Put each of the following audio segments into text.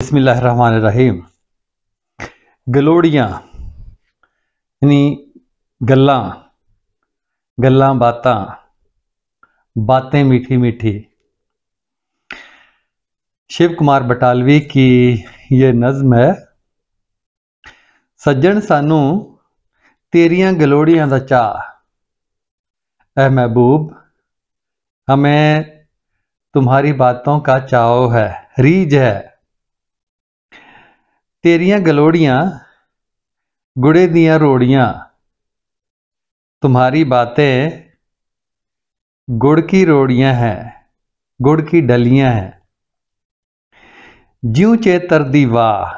बिस्मिल्लाहिर्रहमानिर्रहीम। गलोड़ियाँ यानी गल्लां गल्लां बातां बातें मीठी मीठी। शिव कुमार बटालवी की ये नज़्म है। सज्जन सानू तेरियां गलोड़ियां दा चाह, ऐ महबूब हमें तुम्हारी बातों का चाव है, रीझ है। तेरियां गलोड़ियां गुड़े दियां रोड़ियां, तुम्हारी बातें गुड़ की रोड़ियां हैं, गुड़ की डलियां हैं। ज्यों चेतर दी वाह,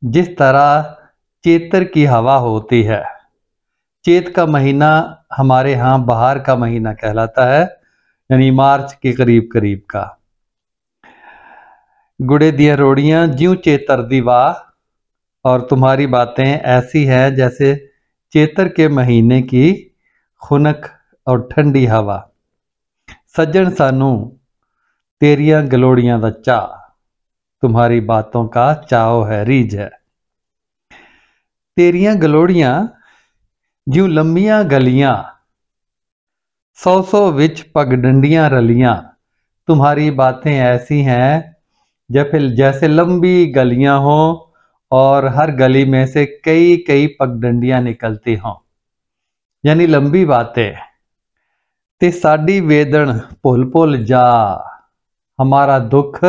जिस तरह चेतर की हवा होती है। चेत का महीना हमारे यहाँ बहार का महीना कहलाता है, यानी मार्च के करीब करीब का। गुड़े दियां रोड़ियां ज्यों चेतर दी वाह, और तुम्हारी बातें ऐसी हैं जैसे चेतर के महीने की खुनक और ठंडी हवा। सज्जन सानू तेरियां गलोड़ियां दा चाह, तुम्हारी बातों का चाव है, रीझ है। तेरियां गलोड़ियां ज्यों लंबियां गलियां, सौ सौ विच पगडंडियां रलियां। तुम्हारी बातें ऐसी हैं जैसे लंबी गलियां हों और हर गली में से कई कई पगडंडियां निकलती हों, यानी लंबी बातें। ते साडी वेदन भुल भुल जा, हमारा दुख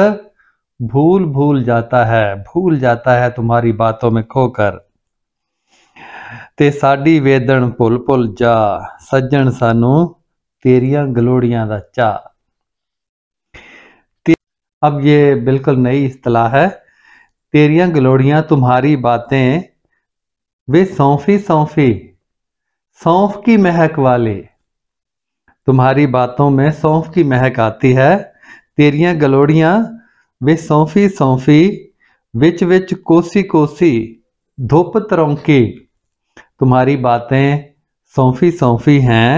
भूल भूल जाता है तुम्हारी बातों में खोकर। ते साडी वेदन भुल भुल जा, सज्जन सानू तेरियां गलोड़ियां दा चाह। अब ये बिल्कुल नई इस्तिलाह है। तेरियां गलोड़ियां तुम्हारी बातें वे सौंफी सौंफी, सौंफ की महक वाली। तुम्हारी बातों में सौंफ की महक आती है। तेरियां गलोड़ियां वे सौंफी सौंफी, विच विच कोसी कोसी धुप तरौंकी। तुम्हारी बातें सौंफी सौंफी हैं,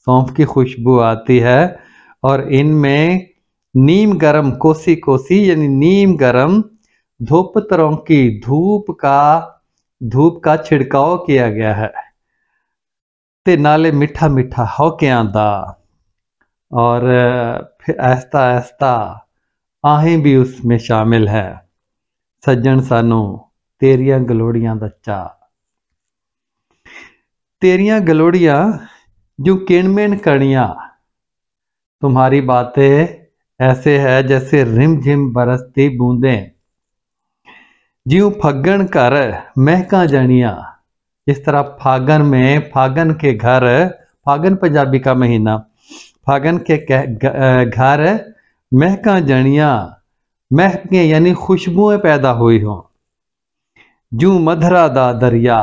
सौंफ की खुशबू आती है और इनमें नीम गरम कोसी कोसी यानी नीम गरम धूप तरौंकी, धूप का छिड़काव किया गया है। ते नाले मिठा मिठा होकियां दा, और फिर ऐसा ऐसा आहें भी उसमें शामिल है। सज्जन सानू तेरियां गलोड़ियां दा चाह। तेरियां गलोड़ियां जो किणमिण कणियां, तुम्हारी बातें ऐसे है जैसे रिमझिम बरसती बूंदें। ज्यों फग्गन घर महका जनिया, इस तरह फागन में फागन के घर, फागन पंजाबी का महीना, फागन के घर महका जनिया, महके यानी खुशबुएं पैदा हुई हों। ज्यों मधरा दा दरिया,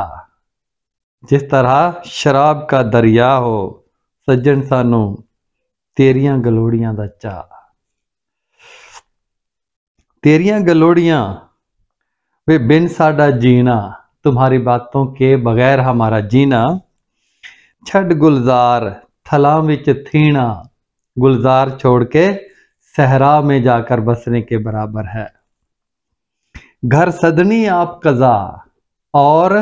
जिस तरह शराब का दरिया हो। सज्जन सानू तेरियां गलोड़ियां दा चाह। तेरियां गलोड़ियां वे बिन साडा जीना, तुम्हारी बातों के बगैर हमारा जीना। छड़ गुलजार थलां विच थीना, गुलजार छोड़ के सहरा में जाकर बसने के बराबर है। घर सदनी आप कज़ा, और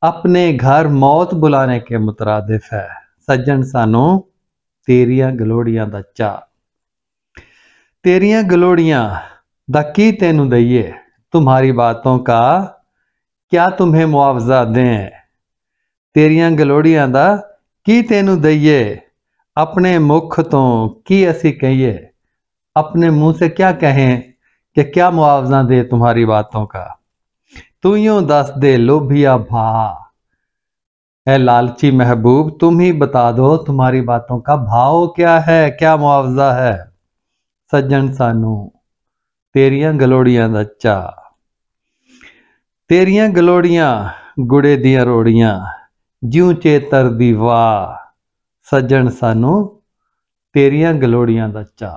अपने घर मौत बुलाने के मुतरादिफ है। सज्जन सानू तेरियां गलोड़ियां दा चाह। तेरियां गलोड़ियां दा की तेनू दईए, तुम्हारी बातों का क्या तुम्हें मुआवजा दें। तेरियां गलोड़ियां दा की तेनू दईए, अपने मुख तो की असी कहिए। अपने मुंह से क्या कहें कि क्या मुआवजा दे तुम्हारी बातों का। तू यूं दस दे लोभिया भा, ऐ लालची महबूब तुम ही बता दो तुम्हारी बातों का भाव क्या है, क्या मुआवजा है। सज्जन सानू तेरियां गलोड़ियां दा चाह। तेरियां गलोड़ियां गुड़े दियां रोड़ियां, ज्यों चेतर दी वाह। सज्जन सानू तेरियां गलोड़ियां दा चाह।